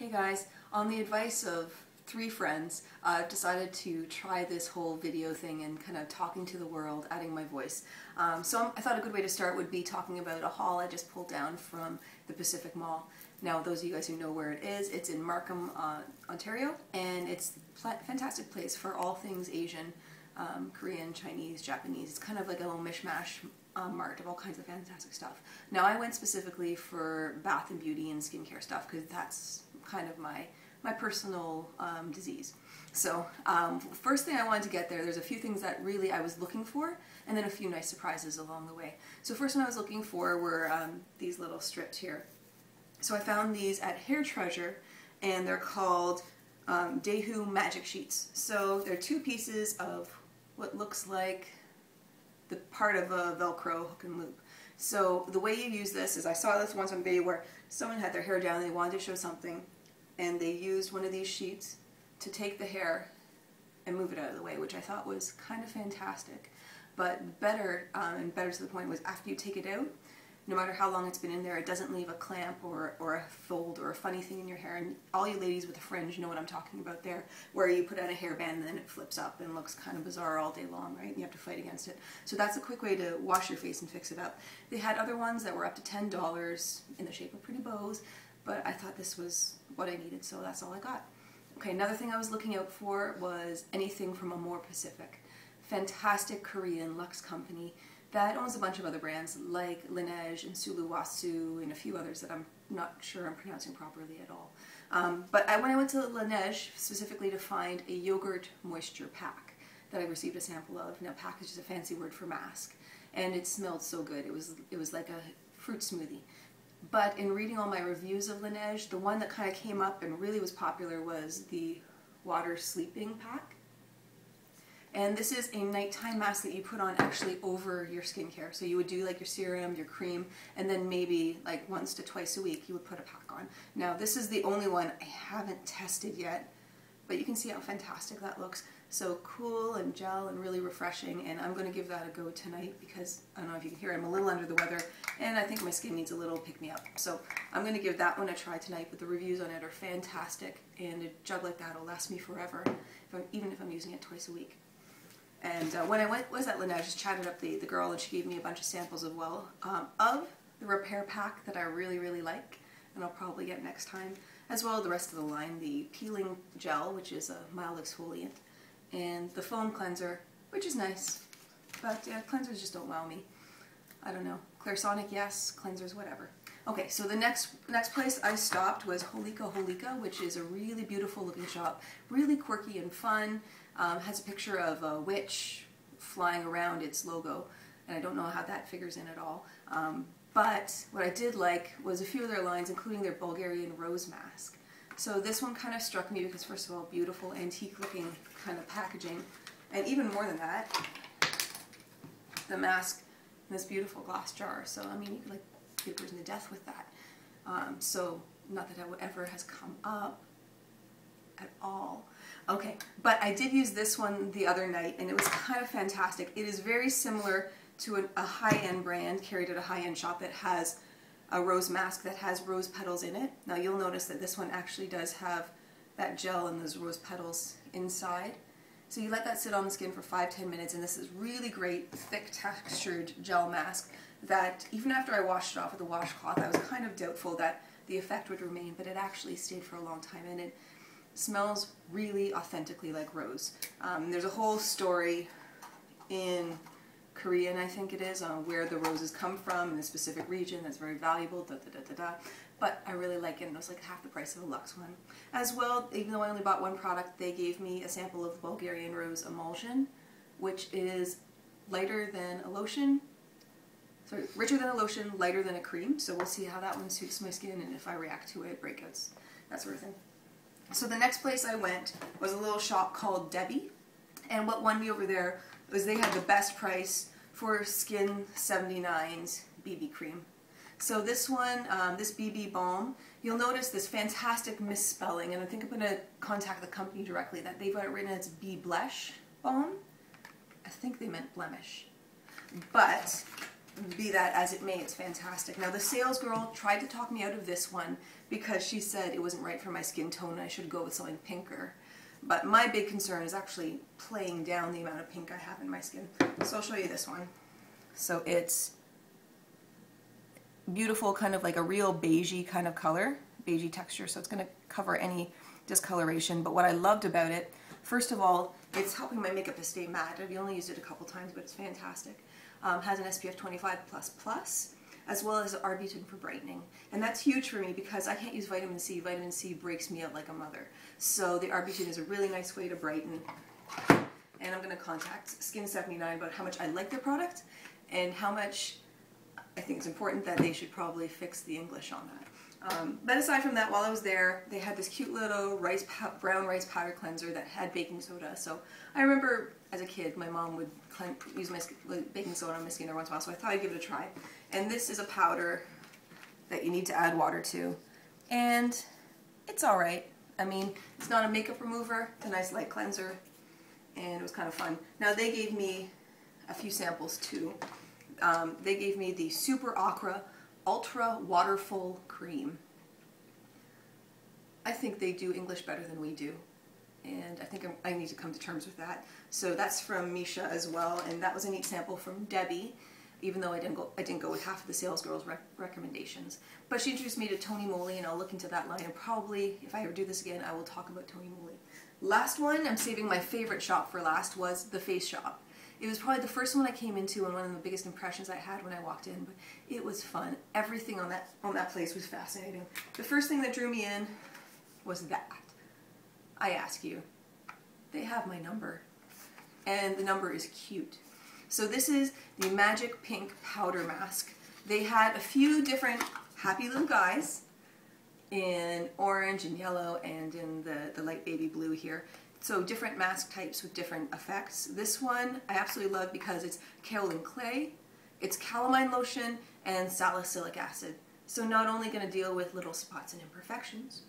Hey guys, on the advice of 3 friends, I've decided to try this whole video thing and kind of talking to the world, adding my voice. I thought a good way to start would be talking about a haul I just pulled down from the Pacific Mall. Now, those of you guys who know where it is, it's in Markham, Ontario, and it's a fantastic place for all things Asian, Korean, Chinese, Japanese. It's kind of like a little mishmash mart of all kinds of fantastic stuff. Now, I went specifically for bath and beauty and skincare stuff because that's kind of my personal disease. So first thing I wanted to get there's a few things that really I was looking for, and then a few nice surprises along the way. So first one I was looking for were these little strips here. So I found these at Hair Treasure, and they're called Daewoo Magic Sheets. So they're 2 pieces of what looks like the part of a Velcro hook and loop. So the way you use this is, I saw this once on video where someone had their hair down and they wanted to show something, and they used one of these sheets to take the hair and move it out of the way, which I thought was kind of fantastic. But better, and better to the point, was after you take it out, no matter how long it's been in there, it doesn't leave a clamp or a fold or a funny thing in your hair. And all you ladies with a fringe know what I'm talking about there, where you put out a hairband and then it flips up and looks kind of bizarre all day long, right? And you have to fight against it. So that's a quick way to wash your face and fix it up. They had other ones that were up to $10 in the shape of pretty bows, but I thought this was what I needed, so that's all I got. Okay, another thing I was looking out for was anything from Amore Pacific. Fantastic Korean luxe company that owns a bunch of other brands like Laneige and Suluwasu and a few others that I'm not sure I'm pronouncing properly at all. When I went to Laneige specifically to find a yogurt moisture pack that I received a sample of. Now, pack is just a fancy word for mask, and it smelled so good. It was like a fruit smoothie. But in reading all my reviews of Laneige, the one that kind of came up and really was popular was the water sleeping pack. And this is a nighttime mask that you put on actually over your skincare. So you would do like your serum, your cream, and then maybe like once to twice a week you would put a pack on. Now, this is the only one I haven't tested yet, but you can see how fantastic that looks. So cool and gel and really refreshing, and I'm going to give that a go tonight because, I don't know if you can hear, I'm a little under the weather and I think my skin needs a little pick-me-up. So I'm going to give that one a try tonight, but the reviews on it are fantastic, and a jug like that will last me forever, even if I'm using it twice a week. And when I was at Laneige, I just chatted up the girl, and she gave me a bunch of samples of the repair pack that I really, really like, and I'll probably get next time, as well as the rest of the line, the peeling gel, which is a mild exfoliant, and the foam cleanser, which is nice, but cleansers just don't wow me. I don't know. Clairsonic, yes. Cleansers, whatever. Okay, so the next place I stopped was Holika, which is a really beautiful looking shop, really quirky and fun. Has a picture of a witch flying around its logo, and I don't know how that figures in at all. But what I did like was a few of their lines, including their Bulgarian rose mask. So this one kind of struck me because, first of all, beautiful antique looking kind of packaging, and even more than that, the mask in this beautiful glass jar. So I mean, you could like give a person to death with that. So not that that ever has come up at all. Okay, but I did use this one the other night, and it was kind of fantastic. It is very similar to a high-end brand carried at a high-end shop that has a rose mask that has rose petals in it. Now you'll notice that this one actually does have that gel and those rose petals inside. So you let that sit on the skin for 5-10 minutes, and this is really great, thick textured gel mask that even after I washed it off with a washcloth, I was kind of doubtful that the effect would remain, but it actually stayed for a long time, and it smells really authentically like rose. There's a whole story in Korean, I think it is, on where the roses come from in a specific region that's very valuable, but I really like it, and it was like half the price of a luxe one. As well, even though I only bought one product, they gave me a sample of the Bulgarian rose emulsion, which is lighter than a lotion, sorry, richer than a lotion, lighter than a cream, so we'll see how that one suits my skin and if I react to it, breakouts, that sort of thing. So the next place I went was a little shop called Debbie, and what won me over there was they had the best price for Skin 79's BB cream. So this one, this BB balm, you'll notice this fantastic misspelling, and I think I'm going to contact the company directly, that they've got it written as B-Blesh balm. I think they meant blemish. But be that as it may, it's fantastic. Now the sales girl tried to talk me out of this one because she said it wasn't right for my skin tone and I should go with something pinker. But my big concern is actually playing down the amount of pink I have in my skin. So I'll show you this one. So it's beautiful, kind of like a real beigey kind of color, beigey texture, so it's going to cover any discoloration. But what I loved about it, first of all, it's helping my makeup to stay matte. I've only used it a couple times, but it's fantastic. Has an SPF 25++, as well as arbutin for brightening. And that's huge for me because I can't use vitamin C. Vitamin C breaks me out like a mother. So the arbutin is a really nice way to brighten. And I'm going to contact Skin79 about how much I like their product and how much I think it's important that they should probably fix the English on that. But aside from that, while I was there, they had this cute little brown rice powder cleanser that had baking soda. So I remember as a kid, my mom would use my baking soda on my skin every once in a while, so I thought I'd give it a try. And this is a powder that you need to add water to. And it's alright. I mean, it's not a makeup remover, it's a nice light cleanser, and it was kind of fun. Now they gave me a few samples too. They gave me the Super Aqua Ultra Waterful Cream. I think they do English better than we do, and I think I need to come to terms with that. So that's from Missha as well, and that was a neat sample from Debbie, even though I didn't go with half of the sales girls' recommendations. But she introduced me to Tony Moly, and I'll look into that line, and probably, if I ever do this again, I will talk about Tony Moly. Last one, I'm saving my favorite shop for last, was the Face Shop. It was probably the first one I came into and one of the biggest impressions I had when I walked in, but it was fun. Everything on that place was fascinating. The first thing that drew me in was that. I ask you, they have my number, and the number is cute. So this is the Magic Pink Powder Mask. They had a few different happy little guys in orange and yellow and in the light baby blue here. So different mask types with different effects. This one I absolutely love because it's kaolin clay, it's calamine lotion, and salicylic acid. So not only going to deal with little spots and imperfections,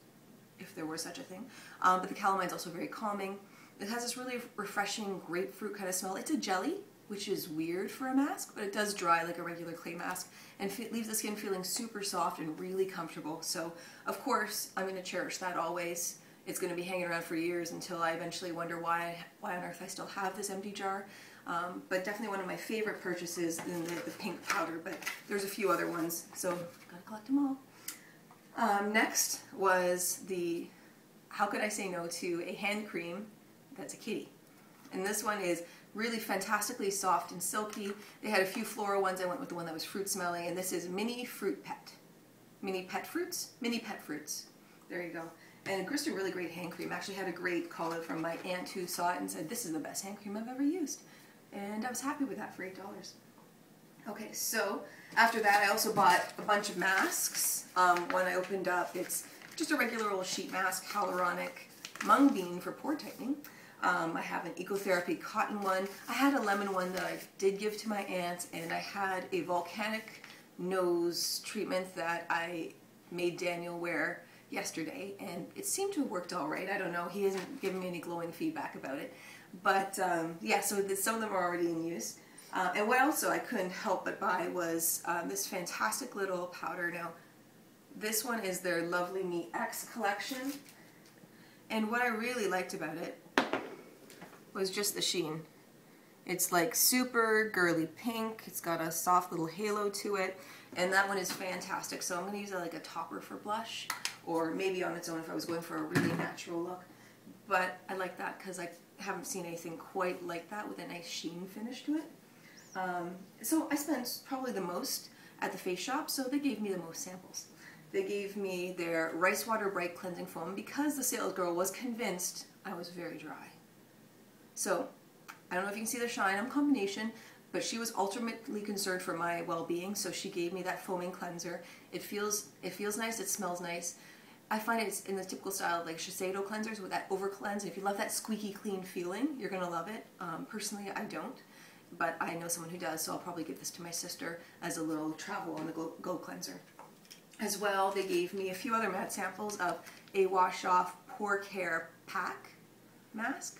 if there were such a thing, but the calamine is also very calming. It has this really refreshing grapefruit kind of smell. It's a jelly, which is weird for a mask, but it does dry like a regular clay mask and leaves the skin feeling super soft and really comfortable. So of course I'm going to cherish that always. It's going to be hanging around for years until I eventually wonder why on earth I still have this empty jar. But definitely one of my favorite purchases in the pink powder, but there's a few other ones, so gotta collect them all. Next was the, how could I say no to a hand cream that's a kitty. And this one is really fantastically soft and silky. They had a few floral ones. I went with the one that was fruit smelling, and this is Mini Fruit Pet. Mini Pet Fruits? Mini Pet Fruits. There you go. And Chris did a really great hand cream. I actually had a great call out from my aunt who saw it and said, this is the best hand cream I've ever used. And I was happy with that for $8. Okay, so after that I also bought a bunch of masks. When I opened up, it's just a regular old sheet mask, hyaluronic mung bean for pore tightening. I have an Ecotherapy cotton one. I had a lemon one that I did give to my aunt, and I had a volcanic nose treatment that I made Daniel wear yesterday, and it seemed to have worked all right. I don't know. He hasn't given me any glowing feedback about it. But yeah, so some of them are already in use. And what also I couldn't help but buy was this fantastic little powder. Now, this one is their Lovely Me X collection. And what I really liked about it was just the sheen. It's like super girly pink. It's got a soft little halo to it. And that one is fantastic. So I'm going to use it like a topper for blush, or maybe on its own if I was going for a really natural look. But I like that because I haven't seen anything quite like that with a nice sheen finish to it. So I spent probably the most at the Face Shop, so they gave me the most samples. They gave me their Rice Water Bright Cleansing Foam because the sales girl was convinced I was very dry. So I don't know if you can see the shine on combination, but she was ultimately concerned for my well-being, so she gave me that foaming cleanser. It feels nice, it smells nice. I find it's in the typical style of like Shiseido cleansers with that over cleanse. If you love that squeaky clean feeling, you're gonna love it. Personally, I don't, but I know someone who does, so I'll probably give this to my sister as a little travel on the Go cleanser. As well, they gave me a few other matte samples of a wash-off pore care pack mask.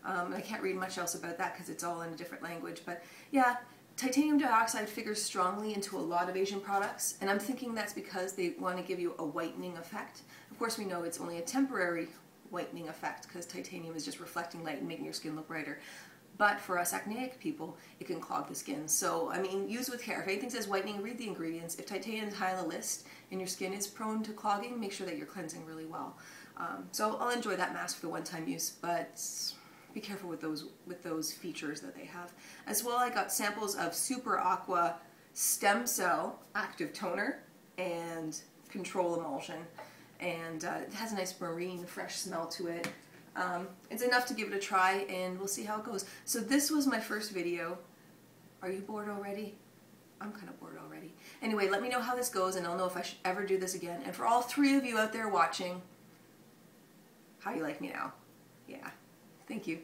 I can't read much else about that because it's all in a different language, but yeah, Titanium dioxide figures strongly into a lot of Asian products, and I'm thinking that's because they want to give you a whitening effect. Of course, we know it's only a temporary whitening effect because titanium is just reflecting light and making your skin look brighter. But for us acneic people, it can clog the skin. So, I mean, use with care. If anything says whitening, read the ingredients. If titanium is high on the list and your skin is prone to clogging, make sure that you're cleansing really well. So I'll enjoy that mask for the one-time use, but be careful with those features that they have. As well, I got samples of Super Aqua Stem Cell Active Toner and Control Emulsion. And it has a nice marine, fresh smell to it. It's enough to give it a try, and we'll see how it goes. So this was my first video. Are you bored already? I'm kind of bored already. Anyway, let me know how this goes, and I'll know if I should ever do this again. And for all 3 of you out there watching, how you like me now? Yeah. Thank you.